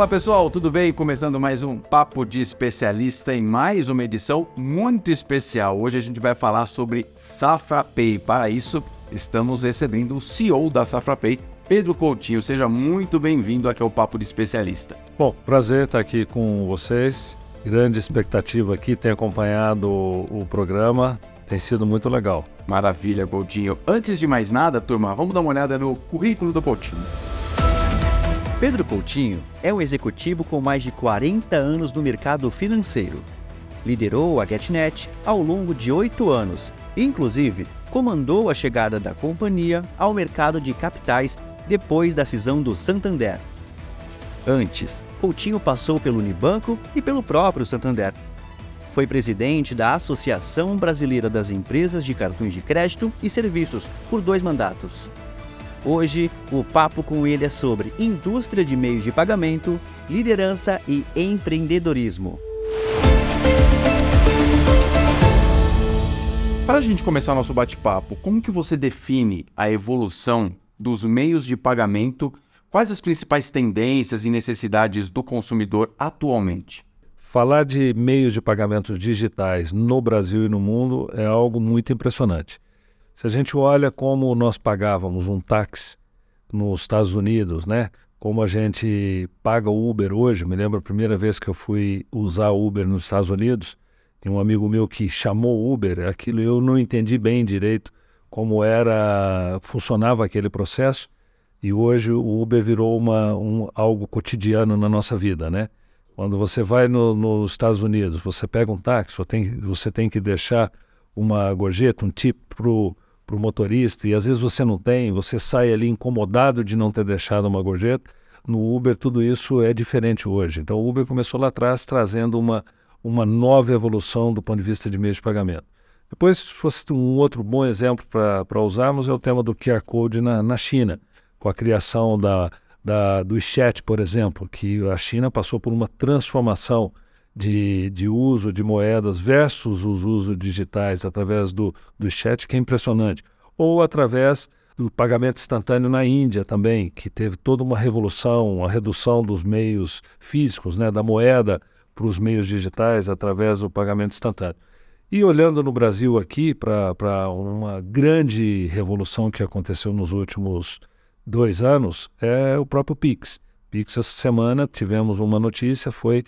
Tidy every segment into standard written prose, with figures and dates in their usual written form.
Fala pessoal, tudo bem? Começando mais um Papo de Especialista em mais uma edição muito especial. Hoje a gente vai falar sobre SafraPay. Para isso, estamos recebendo o CEO da SafraPay, Pedro Coutinho. Seja muito bem-vindo aqui ao Papo de Especialista. Bom, prazer estar aqui com vocês. Grande expectativa aqui, tenho acompanhado o programa, tem sido muito legal. Maravilha, Coutinho. Antes de mais nada, turma, vamos dar uma olhada no currículo do Coutinho. Pedro Coutinho é um executivo com mais de 40 anos no mercado financeiro. Liderou a GetNet ao longo de 8 anos e, inclusive, comandou a chegada da companhia ao mercado de capitais depois da cisão do Santander. Antes, Coutinho passou pelo Unibanco e pelo próprio Santander. Foi presidente da Associação Brasileira das Empresas de Cartões de Crédito e Serviços por 2 mandatos. Hoje, o papo com ele é sobre indústria de meios de pagamento, liderança e empreendedorismo. Para a gente começar nosso bate-papo, como que você define a evolução dos meios de pagamento? Quais as principais tendências e necessidades do consumidor atualmente? Falar de meios de pagamentos digitais no Brasil e no mundo é algo muito impressionante. Se a gente olha como nós pagávamos um táxi nos Estados Unidos, né? Como a gente paga o Uber hoje, me lembro a primeira vez que eu fui usar Uber nos Estados Unidos, tem um amigo meu que chamou Uber, aquilo eu não entendi bem direito como funcionava aquele processo, e hoje o Uber virou algo cotidiano na nossa vida, né? Quando você vai nos Estados Unidos, você pega um táxi, você tem que deixar uma gorjeta, um tip pro motorista, e às vezes você não tem, você sai ali incomodado de não ter deixado uma gorjeta. No Uber tudo isso é diferente hoje. Então o Uber começou lá atrás trazendo uma nova evolução do ponto de vista de meios de pagamento. Depois, se fosse um outro bom exemplo para usarmos, é o tema do QR Code na China, com a criação do WeChat, por exemplo, que a China passou por uma transformação de uso de moedas versus os usos digitais através do chat, que é impressionante. Ou através do pagamento instantâneo na Índia também, que teve toda uma revolução, uma redução dos meios físicos, né, da moeda para os meios digitais através do pagamento instantâneo. E olhando no Brasil aqui para uma grande revolução que aconteceu nos últimos 2 anos, é o próprio Pix. Pix, essa semana tivemos uma notícia, foi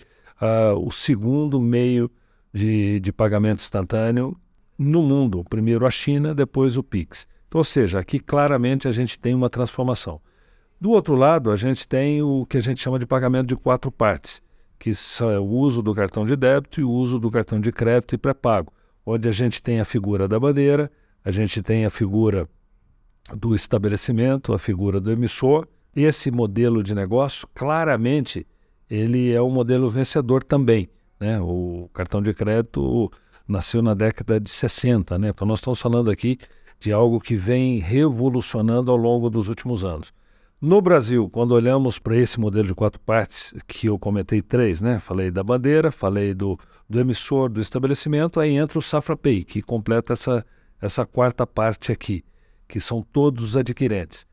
o segundo meio de pagamento instantâneo no mundo. Primeiro a China, depois o Pix. Então, ou seja, aqui claramente a gente tem uma transformação. Do outro lado, a gente tem o que a gente chama de pagamento de 4 partes, que são o uso do cartão de débito e o uso do cartão de crédito e pré-pago, onde a gente tem a figura da bandeira, a gente tem a figura do estabelecimento, a figura do emissor. Esse modelo de negócio, claramente, ele é um modelo vencedor também, né? O cartão de crédito nasceu na década de 60, né? Então nós estamos falando aqui de algo que vem revolucionando ao longo dos últimos anos. No Brasil, quando olhamos para esse modelo de 4 partes, que eu comentei 3, né? Falei da bandeira, falei do emissor, do estabelecimento, aí entra o SafraPay, que completa essa 4ª parte aqui, que são todos os adquirentes.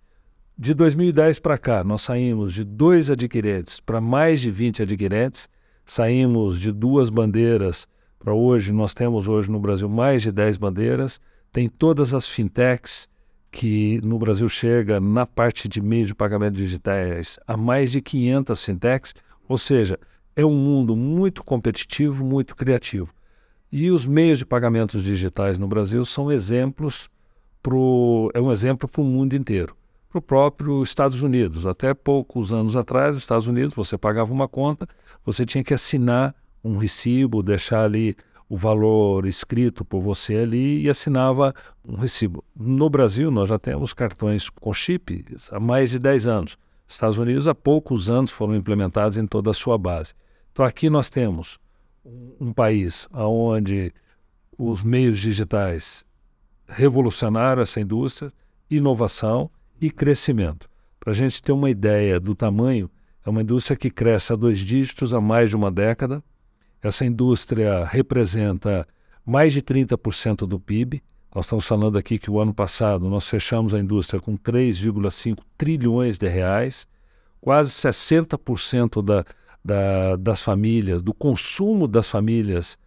De 2010 para cá, nós saímos de 2 adquirentes para mais de 20 adquirentes, saímos de 2 bandeiras para hoje, nós temos hoje no Brasil mais de 10 bandeiras, tem todas as fintechs, que no Brasil chega na parte de meios de pagamento digitais a mais de 500 fintechs, ou seja, é um mundo muito competitivo, muito criativo. E os meios de pagamentos digitais no Brasil são exemplos é um exemplo para o mundo inteiro. Para o próprio Estados Unidos. Até poucos anos atrás, nos Estados Unidos, você pagava uma conta, você tinha que assinar um recibo, deixar ali o valor escrito por você ali e assinava um recibo. No Brasil, nós já temos cartões com chip há mais de 10 anos. Nos Estados Unidos, há poucos anos foram implementados em toda a sua base. Então, aqui nós temos um país onde os meios digitais revolucionaram essa indústria, inovação e crescimento. Para a gente ter uma ideia do tamanho, é uma indústria que cresce a 2 dígitos há mais de uma década. Essa indústria representa mais de 30% do PIB. Nós estamos falando aqui que o ano passado nós fechamos a indústria com 3,5 trilhões de reais, quase 60% das famílias, do consumo das famílias,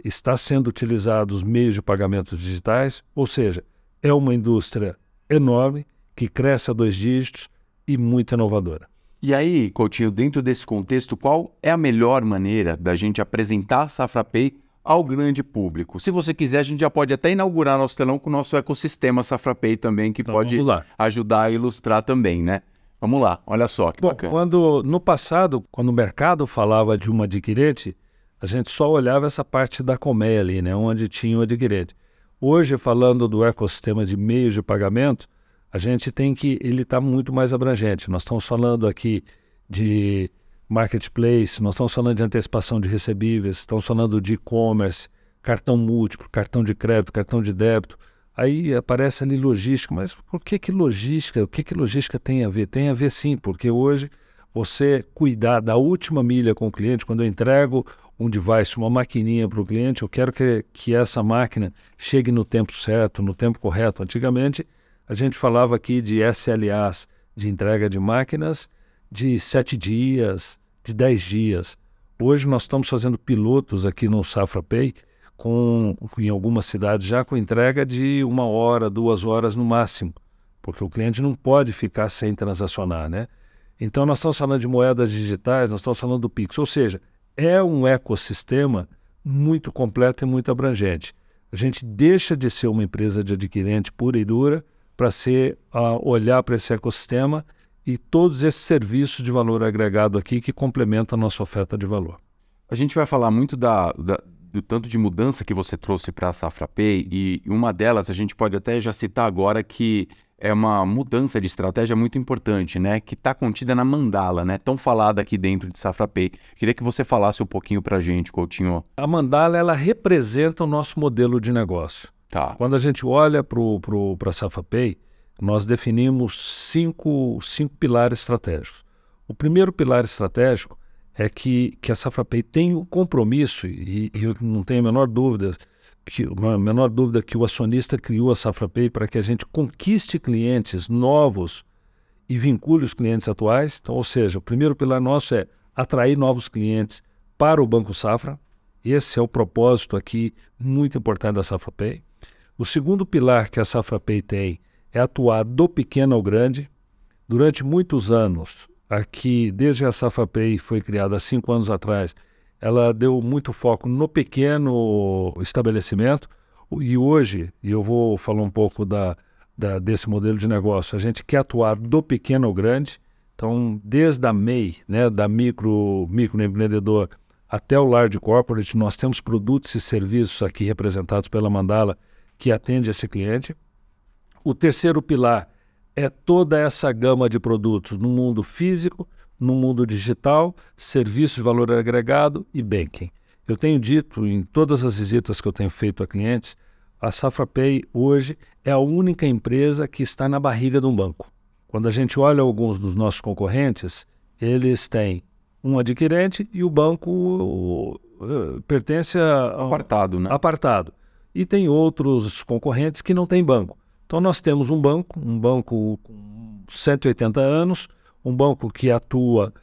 está sendo utilizado os meios de pagamentos digitais, ou seja, é uma indústria enorme, que cresce a 2 dígitos e muito inovadora. E aí, Coutinho, dentro desse contexto, qual é a melhor maneira da gente apresentar a SafraPay ao grande público? Se você quiser, a gente já pode até inaugurar nosso telão com o nosso ecossistema SafraPay também, que Então, pode ajudar a ilustrar também, né? Vamos lá, olha só que bacana. No passado, quando o mercado falava de um adquirente, a gente só olhava essa parte da colmeia ali, né, onde tinha o adquirente. Hoje, falando do ecossistema de meios de pagamento, a gente tem que, ele está muito mais abrangente. Nós estamos falando aqui de marketplace, nós estamos falando de antecipação de recebíveis, estamos falando de e-commerce, cartão múltiplo, cartão de crédito, cartão de débito. Aí aparece ali logística, mas por que logística? O que logística tem a ver? Tem a ver sim, porque hoje você cuidar da última milha com o cliente, quando eu entrego um device, uma maquininha para o cliente, eu quero que essa máquina chegue no tempo certo, no tempo correto. Antigamente, a gente falava aqui de SLAs, de entrega de máquinas, de 7 dias, de 10 dias. Hoje nós estamos fazendo pilotos aqui no SafraPay, em algumas cidades já com entrega de 1 hora, 2 horas no máximo, porque o cliente não pode ficar sem transacionar, né? Então nós estamos falando de moedas digitais, nós estamos falando do Pix, ou seja, é um ecossistema muito completo e muito abrangente. A gente deixa de ser uma empresa de adquirente pura e dura para olhar para esse ecossistema e todos esses serviços de valor agregado aqui que complementam a nossa oferta de valor. A gente vai falar muito do tanto de mudança que você trouxe para a SafraPay, e uma delas a gente pode até já citar agora, que é uma mudança de estratégia muito importante, né? Que está contida na Mandala, né? Tão falada aqui dentro de SafraPay. Queria que você falasse um pouquinho para a gente, Coutinho. A Mandala, ela representa o nosso modelo de negócio. Tá. Quando a gente olha para a SafraPay, nós definimos cinco pilares estratégicos. O primeiro pilar estratégico é que a SafraPay tem o compromisso, e eu não tenho a menor dúvida que o acionista criou a SafraPay para que a gente conquiste clientes novos e vincule os clientes atuais. Então, ou seja, o primeiro pilar nosso é atrair novos clientes para o Banco Safra. Esse é o propósito aqui muito importante da SafraPay. O segundo pilar que a SafraPay tem é atuar do pequeno ao grande. Durante muitos anos, aqui, desde a SafraPay foi criada há 5 anos atrás, ela deu muito foco no pequeno estabelecimento. E hoje, e eu vou falar um pouco desse modelo de negócio, a gente quer atuar do pequeno ao grande. Então, desde a MEI, né, da microempreendedor, até o large corporate, nós temos produtos e serviços aqui representados pela Mandala que atende esse cliente. O terceiro pilar é toda essa gama de produtos no mundo físico, no mundo digital, serviços de valor agregado e banking. Eu tenho dito em todas as visitas que eu tenho feito a clientes, a SafraPay hoje é a única empresa que está na barriga de um banco. Quando a gente olha alguns dos nossos concorrentes, eles têm um adquirente e o banco pertence a Apartado, né? Apartado. E tem outros concorrentes que não têm banco. Então nós temos um banco com 180 anos, um banco que atua,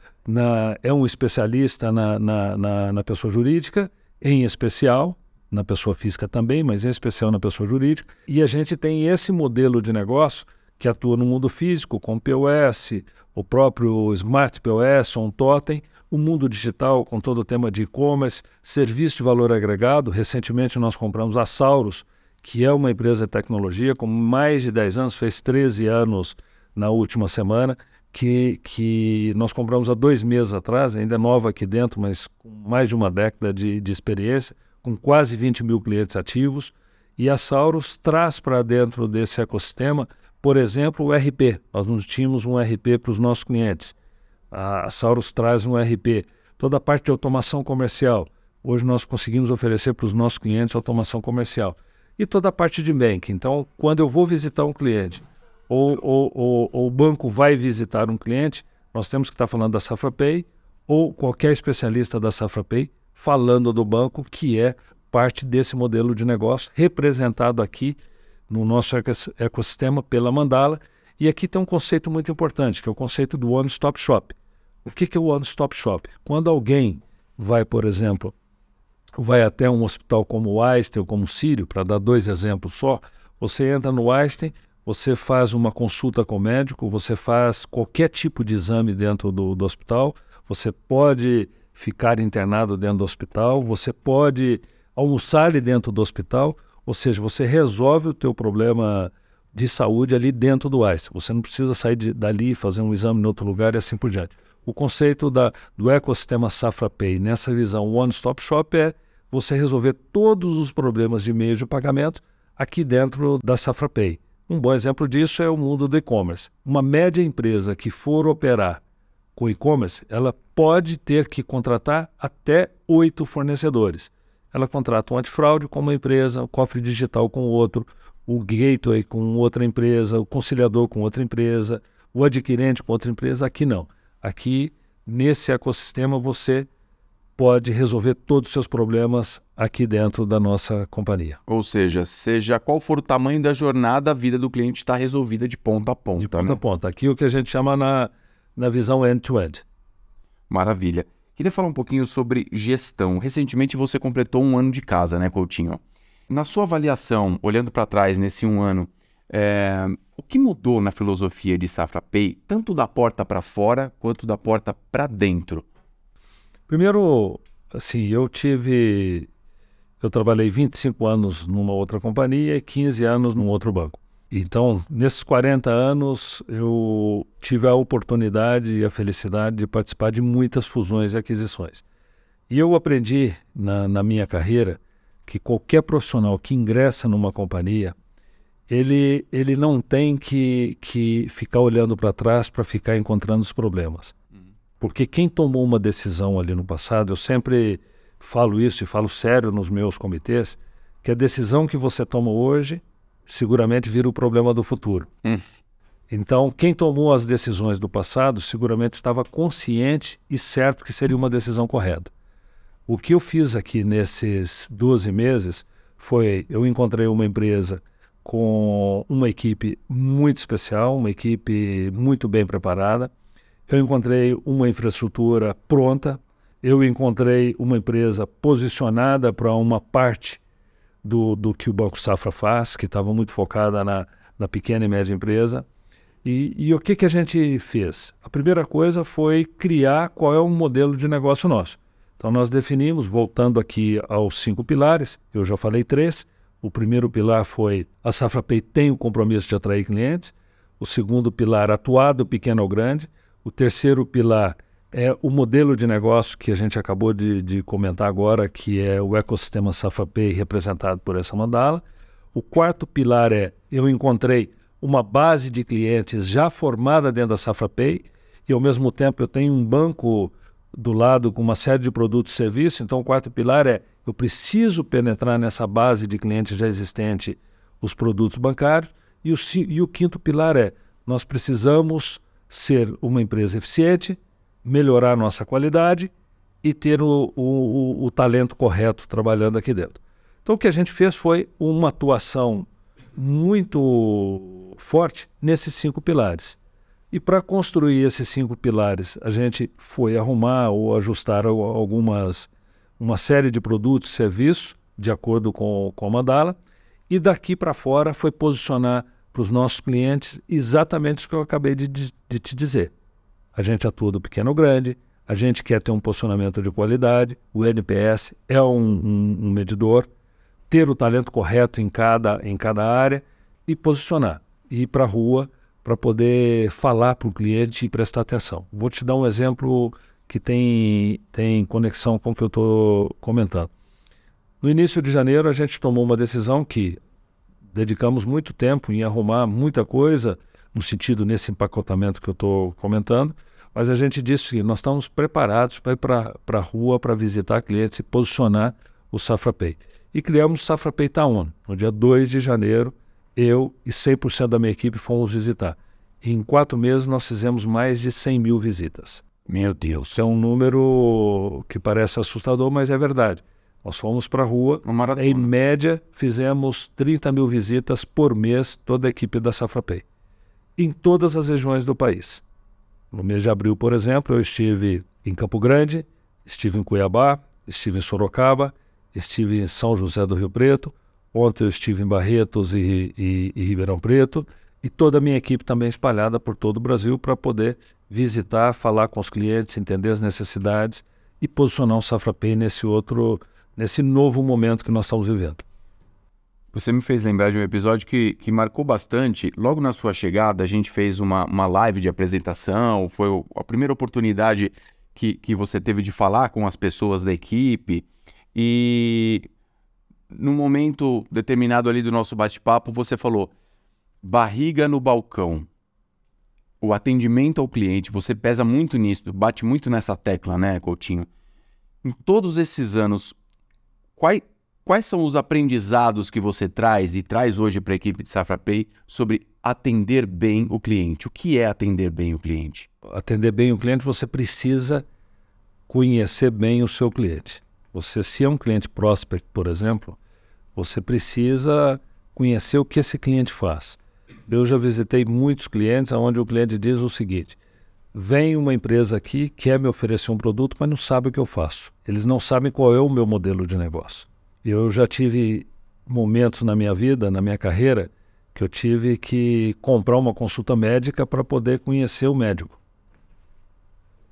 é um especialista na pessoa jurídica, em especial, na pessoa física também, mas em especial na pessoa jurídica. E a gente tem esse modelo de negócio que atua no mundo físico, com POS, o próprio Smart POS, um totem, o mundo digital com todo o tema de e-commerce, serviço de valor agregado. Recentemente nós compramos a Saurus, que é uma empresa de tecnologia com mais de 10 anos, fez 13 anos na última semana, que nós compramos há 2 meses atrás, ainda é nova aqui dentro, mas com mais de uma década de experiência, com quase 20 mil clientes ativos. E a Saurus traz para dentro desse ecossistema, por exemplo, o RP. Nós não tínhamos um RP para os nossos clientes. A Saurus traz um RP. Toda a parte de automação comercial. Hoje nós conseguimos oferecer para os nossos clientes automação comercial. E toda a parte de banking. Então, quando eu vou visitar um cliente, ou o banco vai visitar um cliente, nós temos que estar falando da SafraPay, ou qualquer especialista da SafraPay falando do banco, que é parte desse modelo de negócio representado aqui no nosso ecossistema pela Mandala. E aqui tem um conceito muito importante, que é o conceito do One Stop Shop. O que é o One Stop Shop? Quando alguém vai, por exemplo, vai até um hospital como o Einstein ou como o Sírio, para dar 2 exemplos só, você entra no Einstein, você faz uma consulta com o médico, você faz qualquer tipo de exame dentro do hospital, você pode ficar internado dentro do hospital, você pode almoçar ali dentro do hospital, ou seja, você resolve o teu problema de saúde ali dentro do Einstein. Você não precisa sair dali e fazer um exame em outro lugar e assim por diante. O conceito do ecossistema Safra Pay, nessa visão One Stop Shop, é você resolver todos os problemas de meios de pagamento aqui dentro da Safra Pay. Um bom exemplo disso é o mundo do e-commerce. Uma média empresa que for operar com e-commerce, ela pode ter que contratar até 8 fornecedores. Ela contrata um antifraude com uma empresa, o cofre digital com outro, o gateway com outra empresa, o conciliador com outra empresa, o adquirente com outra empresa. Aqui não. Aqui, nesse ecossistema, você pode resolver todos os seus problemas aqui dentro da nossa companhia. Ou seja, seja qual for o tamanho da jornada, a vida do cliente está resolvida de ponta a ponta. De ponta a ponta. Aqui é o que a gente chama na visão end-to-end. Maravilha. Queria falar um pouquinho sobre gestão. Recentemente você completou 1 ano de casa, né, Coutinho? Na sua avaliação, olhando para trás nesse 1 ano, o que mudou na filosofia de Safra Pay, tanto da porta para fora quanto da porta para dentro? Primeiro, assim, eu trabalhei 25 anos numa outra companhia e 15 anos num outro banco. Então, nesses 40 anos, eu tive a oportunidade e a felicidade de participar de muitas fusões e aquisições. E eu aprendi na minha carreira que qualquer profissional que ingressa numa companhia, ele não tem que ficar olhando para trás para ficar encontrando os problemas. Porque quem tomou uma decisão ali no passado, eu sempre falo isso e falo sério nos meus comitês, que a decisão que você toma hoje seguramente vira o problema do futuro. Então, quem tomou as decisões do passado seguramente estava consciente e certo que seria uma decisão correta. O que eu fiz aqui nesses 12 meses foi, eu encontrei uma empresa com uma equipe muito especial, uma equipe muito bem preparada. Eu encontrei uma infraestrutura pronta, eu encontrei uma empresa posicionada para uma parte do que o Banco Safra faz, que estava muito focada na pequena e média empresa. E o que a gente fez? A primeira coisa foi criar qual é o modelo de negócio nosso. Então nós definimos, voltando aqui aos 5 pilares, eu já falei 3. O primeiro pilar foi a Safra Pay tem o compromisso de atrair clientes. O segundo pilar, atuar do pequeno ao grande. O terceiro pilar é o modelo de negócio que a gente acabou de comentar agora, que é o ecossistema Safra Pay representado por essa mandala. O quarto pilar é, eu encontrei uma base de clientes já formada dentro da Safra Pay e ao mesmo tempo eu tenho um banco do lado com uma série de produtos e serviços. Então o quarto pilar é, eu preciso penetrar nessa base de clientes já existente os produtos bancários. E o quinto pilar é, nós precisamos ser uma empresa eficiente, melhorar nossa qualidade e ter o talento correto trabalhando aqui dentro. Então o que a gente fez foi uma atuação muito forte nesses 5 pilares. E para construir esses 5 pilares, a gente foi arrumar ou ajustar uma série de produtos e serviços de acordo com a mandala, e daqui para fora foi posicionar para os nossos clientes exatamente o que eu acabei de te dizer. A gente atua do pequeno ao grande, a gente quer ter um posicionamento de qualidade, o NPS é um medidor, ter o talento correto em cada área e posicionar, ir para a rua para poder falar para o cliente e prestar atenção. Vou te dar um exemplo que tem conexão com o que eu estou comentando. No início de janeiro, a gente tomou uma decisão que dedicamos muito tempo em arrumar muita coisa, no sentido nesse empacotamento que eu estou comentando, mas a gente disse que nós estamos preparados para ir para a rua, para visitar clientes e posicionar o Safra Pay. E criamos o Safra Pay Town. No dia 2 de janeiro, eu e 100% da minha equipe fomos visitar. E em 4 meses nós fizemos mais de 100 mil visitas. Meu Deus. É um número que parece assustador, mas é verdade. Nós fomos para a rua, em média fizemos 30 mil visitas por mês, toda a equipe da Safra Pay. em todas as regiões do país. No mês de abril, por exemplo, eu estive em Campo Grande, estive em Cuiabá, estive em Sorocaba, estive em São José do Rio Preto, ontem eu estive em Barretos e Ribeirão Preto, e toda a minha equipe também espalhada por todo o Brasil para poder visitar, falar com os clientes, entender as necessidades e posicionar o Safra Pay nesse novo momento que nós estamos vivendo. Você me fez lembrar de um episódio que marcou bastante. Logo na sua chegada, a gente fez uma live de apresentação, foi a primeira oportunidade que você teve de falar com as pessoas da equipe, e num momento determinado ali do nosso bate-papo, você falou: barriga no balcão. O atendimento ao cliente, você pesa muito nisso, bate muito nessa tecla, né, Coutinho? Em todos esses anos, quais são os aprendizados que você traz e traz hoje para a equipe de Safra Pay sobre atender bem o cliente? O que é atender bem o cliente? Atender bem o cliente, você precisa conhecer bem o seu cliente. Se é um cliente prospect, por exemplo, você precisa conhecer o que esse cliente faz. Eu já visitei muitos clientes onde o cliente diz o seguinte: vem uma empresa aqui, quer me oferecer um produto, mas não sabe o que eu faço. Eles não sabem qual é o meu modelo de negócio. Eu já tive momentos na minha vida, na minha carreira, que eu tive que comprar uma consulta médica para poder conhecer o médico.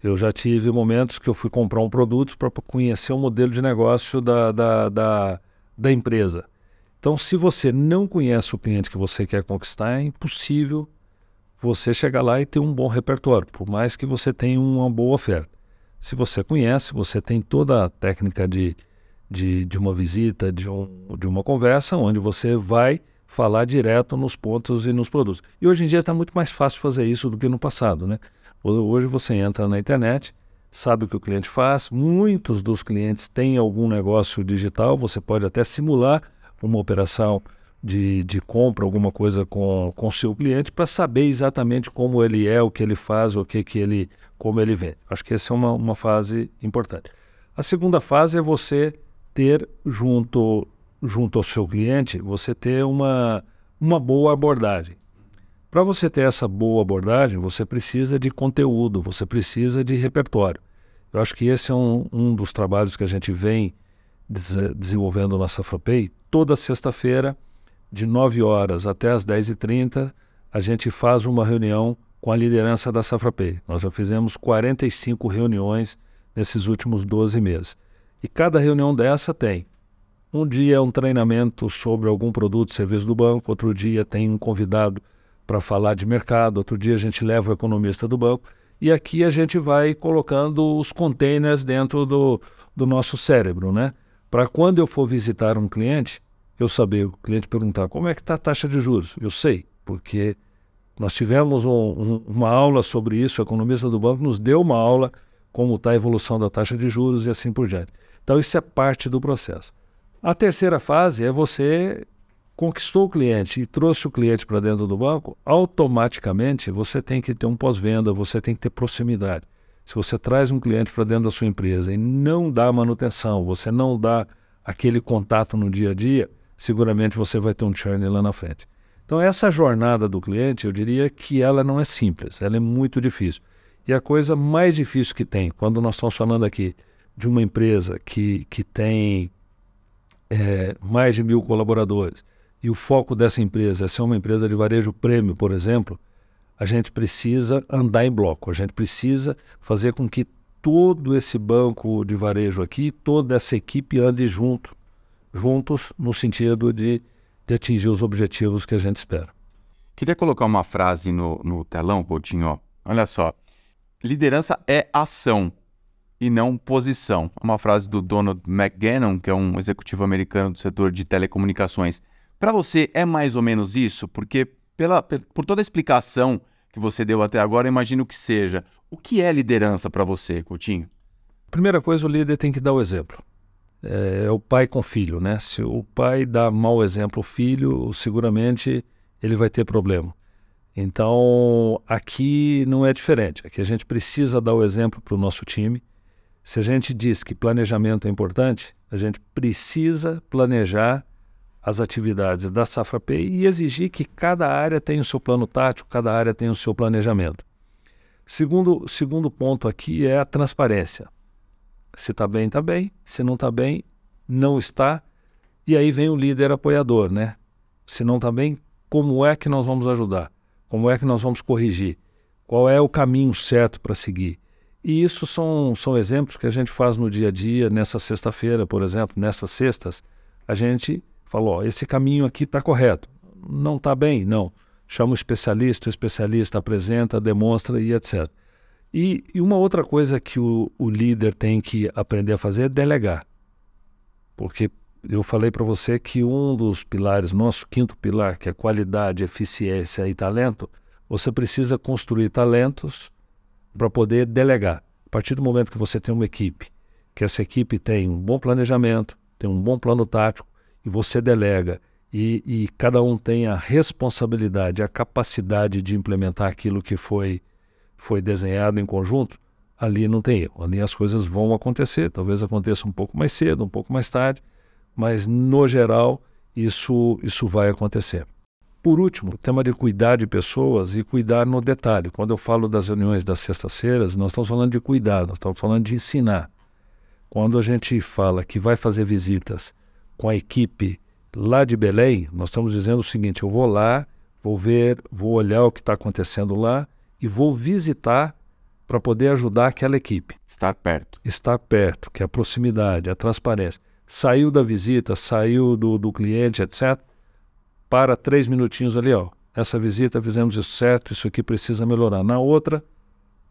Eu já tive momentos que eu fui comprar um produto para conhecer o modelo de negócio da empresa. Então, se você não conhece o cliente que você quer conquistar, é impossível você chegar lá e ter um bom repertório, por mais que você tenha uma boa oferta. Se você conhece, você tem toda a técnica de uma visita, de uma conversa, onde você vai falar direto nos pontos e nos produtos. E hoje em dia está muito mais fácil fazer isso do que no passado, né? Hoje você entra na internet, sabe o que o cliente faz, muitos dos clientes têm algum negócio digital, você pode até simular uma operação de compra, alguma coisa com o seu cliente, para saber exatamente como ele é, o que ele faz, como ele vende. Acho que essa é uma fase importante. A segunda fase é você ter junto ao seu cliente, você ter uma boa abordagem. Para você ter essa boa abordagem, você precisa de conteúdo, você precisa de repertório. Eu acho que esse é um dos trabalhos que a gente vem desenvolvendo na Safra Pay. Toda sexta-feira, de 9 horas até as 10h30, a gente faz uma reunião com a liderança da Safra Pay. Nós já fizemos 45 reuniões nesses últimos 12 meses. E cada reunião dessa tem: um dia é um treinamento sobre algum produto, serviço do banco, outro dia tem um convidado para falar de mercado, outro dia a gente leva o economista do banco, e aqui a gente vai colocando os containers dentro do nosso cérebro, né? Para quando eu for visitar um cliente, eu saber, o cliente perguntar: como é que está a taxa de juros? Eu sei, porque nós tivemos uma aula sobre isso, o economista do banco nos deu uma aula como está a evolução da taxa de juros e assim por diante. Então isso é parte do processo. A terceira fase é você conquistou o cliente e trouxe o cliente para dentro do banco, automaticamente você tem que ter um pós-venda, você tem que ter proximidade. Se você traz um cliente para dentro da sua empresa e não dá manutenção, você não dá aquele contato no dia a dia, seguramente você vai ter um churn lá na frente. Então essa jornada do cliente, eu diria que ela não é simples, ela é muito difícil. E a coisa mais difícil que tem, quando nós estamos falando aqui de uma empresa que tem mais de 1.000 colaboradores, e o foco dessa empresa é ser uma empresa de varejo prêmio, por exemplo, a gente precisa andar em bloco, a gente precisa fazer com que todo esse banco de varejo aqui, toda essa equipe ande juntos no sentido de atingir os objetivos que a gente espera. Queria colocar uma frase no telão, Coutinho. Ó. Olha só: liderança é ação e não posição. Uma frase do Donald McGannon, que é um executivo americano do setor de telecomunicações. Para você é mais ou menos isso? Porque por toda a explicação que você deu até agora, imagino que seja. O que é liderança para você, Coutinho? Primeira coisa, o líder tem que dar o exemplo. É o pai com filho, né? Se o pai dá mau exemplo ao filho, seguramente ele vai ter problema. Então, aqui não é diferente. Aqui a gente precisa dar o exemplo para o nosso time. Se a gente diz que planejamento é importante, a gente precisa planejar as atividades da Safra Pay e exigir que cada área tenha o seu plano tático, cada área tenha o seu planejamento. Segundo ponto aqui é a transparência. Se está bem, está bem. Se não está bem, não está. E aí vem o líder apoiador, né? Se não está bem, como é que nós vamos ajudar? Como é que nós vamos corrigir? Qual é o caminho certo para seguir? E isso são exemplos que a gente faz no dia a dia. Nessa sexta-feira, por exemplo, nessas sextas, a gente falou, esse caminho aqui está correto. Não está bem? Não. Chama o especialista apresenta, demonstra e etc. E uma outra coisa que o líder tem que aprender a fazer é delegar. Porque eu falei para você que um dos pilares, nosso quinto pilar, que é qualidade, eficiência e talento, você precisa construir talentos para poder delegar. A partir do momento que você tem uma equipe, que essa equipe tem um bom planejamento, tem um bom plano tático, e você delega, e cada um tem a responsabilidade, a capacidade de implementar aquilo que foi desenhado em conjunto, ali não tem erro. Ali as coisas vão acontecer, talvez aconteça um pouco mais cedo, um pouco mais tarde, mas no geral isso vai acontecer. Por último, o tema de cuidar de pessoas e cuidar no detalhe. Quando eu falo das reuniões das sextas-feiras, nós estamos falando de cuidar, nós estamos falando de ensinar. Quando a gente fala que vai fazer visitas com a equipe lá de Belém, nós estamos dizendo o seguinte, eu vou lá, vou olhar o que está acontecendo lá e vou visitar para poder ajudar aquela equipe. Estar perto. Estar perto, que é a proximidade, a transparência. Saiu da visita, saiu do cliente, etc., para 3 minutinhos ali, ó. Essa visita fizemos isso certo, isso aqui precisa melhorar. Na outra,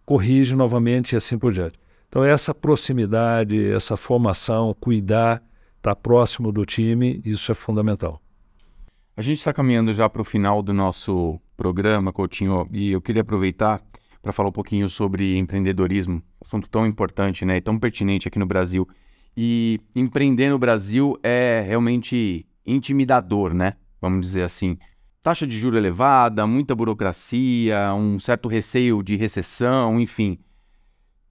corrige novamente e assim por diante. Então essa proximidade, essa formação, cuidar, estar próximo do time, isso é fundamental. A gente está caminhando já para o final do nosso programa, Coutinho, e eu queria aproveitar para falar um pouquinho sobre empreendedorismo, assunto tão importante, né, e tão pertinente aqui no Brasil. E empreender no Brasil é realmente intimidador, né? Vamos dizer assim. Taxa de juros elevada, muita burocracia, um certo receio de recessão, enfim.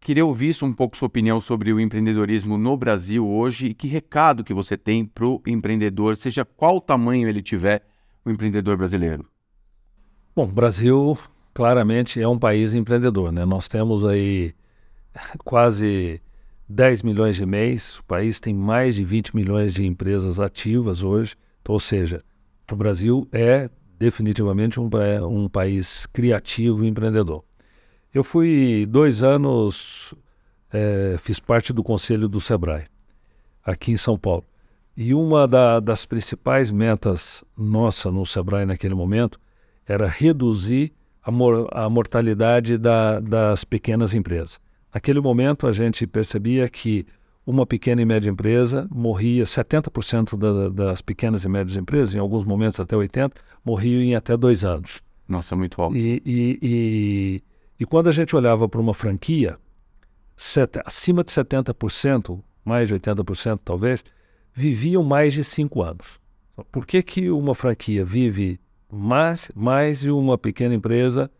Queria ouvir um pouco sua opinião sobre o empreendedorismo no Brasil hoje e que recado que você tem para o empreendedor, seja qual tamanho ele tiver, o empreendedor brasileiro. Bom, o Brasil claramente é um país empreendedor, né? Nós temos aí quase 10 milhões de MEIs, o país tem mais de 20 milhões de empresas ativas hoje, então, ou seja, o Brasil é definitivamente um país criativo e empreendedor. Eu fui 2 anos, fiz parte do conselho do Sebrae, aqui em São Paulo. E uma das principais metas nossa no Sebrae naquele momento era reduzir a mortalidade das pequenas empresas. Naquele momento a gente percebia que uma pequena e média empresa morria, 70% das pequenas e médias empresas, em alguns momentos até 80%, morriam em até 2 anos. Nossa, muito alto. E quando a gente olhava para uma franquia, acima de 70%, mais de 80% talvez, viviam mais de 5 anos. Por que uma franquia vive mais e uma pequena empresa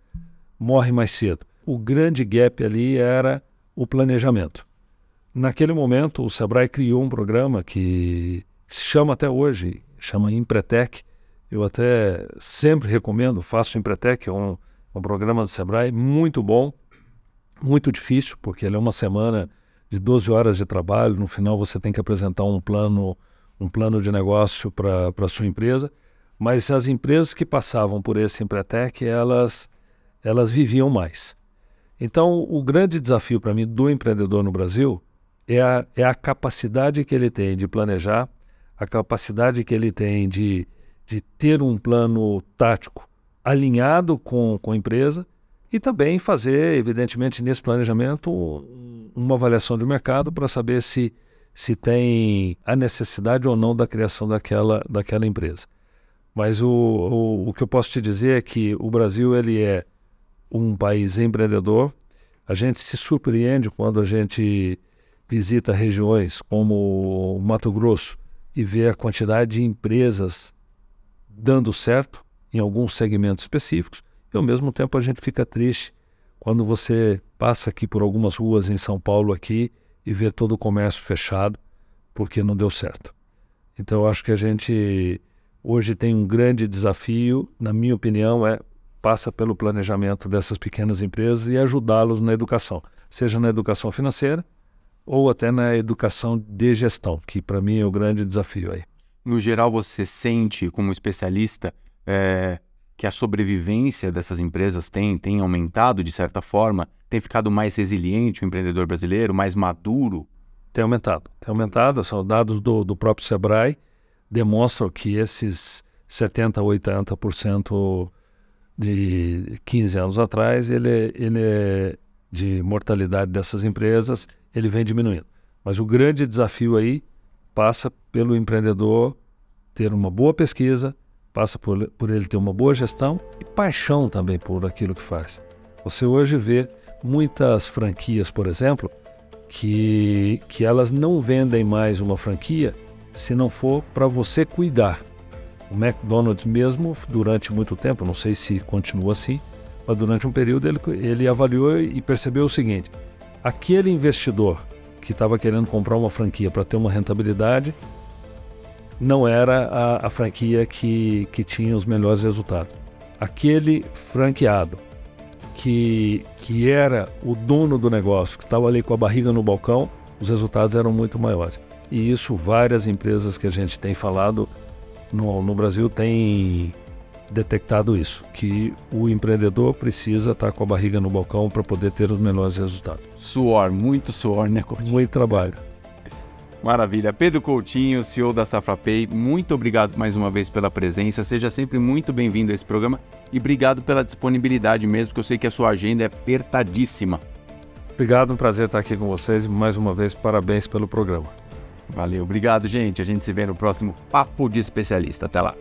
morre mais cedo? O grande gap ali era o planejamento. Naquele momento, o Sebrae criou um programa que se chama até hoje, chama Empretec. Eu até sempre recomendo, faço o Empretec, é um programa do Sebrae muito bom, muito difícil, porque ele é uma semana de 12 horas de trabalho, no final você tem que apresentar um plano de negócio para a sua empresa, mas as empresas que passavam por esse Empretec, elas viviam mais. Então, o grande desafio para mim do empreendedor no Brasil é a capacidade que ele tem de planejar, a capacidade que ele tem de ter um plano tático alinhado com a empresa e também fazer, evidentemente, nesse planejamento, uma avaliação de mercado para saber se tem a necessidade ou não da criação daquela empresa. Mas o que eu posso te dizer é que o Brasil ele é um país empreendedor. A gente se surpreende quando a gente visita regiões como Mato Grosso e vê a quantidade de empresas dando certo em alguns segmentos específicos, e ao mesmo tempo a gente fica triste quando você passa aqui por algumas ruas em São Paulo aqui e vê todo o comércio fechado porque não deu certo. Então eu acho que a gente hoje tem um grande desafio, na minha opinião, passa pelo planejamento dessas pequenas empresas e ajudá-los na educação, seja na educação financeira ou até na educação de gestão, que para mim é o grande desafio aí. No geral, você sente, como especialista, que a sobrevivência dessas empresas tem aumentado de certa forma? Tem ficado mais resiliente o empreendedor brasileiro, mais maduro? Tem aumentado. São dados do próprio Sebrae, demonstram que esses 70%, 80% de 15 anos atrás, de mortalidade dessas empresas, ele vem diminuindo. Mas o grande desafio aí passa pelo empreendedor ter uma boa pesquisa, passa por ele ter uma boa gestão e paixão também por aquilo que faz. Você hoje vê muitas franquias, por exemplo, que elas não vendem mais uma franquia se não for para você cuidar. O McDonald's mesmo, durante muito tempo, não sei se continua assim, mas durante um período ele avaliou e percebeu o seguinte: aquele investidor que estava querendo comprar uma franquia para ter uma rentabilidade não era a franquia que tinha os melhores resultados. Aquele franqueado que era o dono do negócio, que estava ali com a barriga no balcão, os resultados eram muito maiores. E isso várias empresas que a gente tem falado no Brasil têm detectado isso, que o empreendedor precisa estar com a barriga no balcão para poder ter os melhores resultados. Suor, muito suor, né, Coutinho? Muito trabalho. Maravilha. Pedro Coutinho, CEO da SafraPay, muito obrigado mais uma vez pela presença. Seja sempre muito bem-vindo a esse programa e obrigado pela disponibilidade mesmo, que eu sei que a sua agenda é apertadíssima. Obrigado, um prazer estar aqui com vocês e mais uma vez parabéns pelo programa. Valeu, obrigado, gente. A gente se vê no próximo Papo de Especialista. Até lá.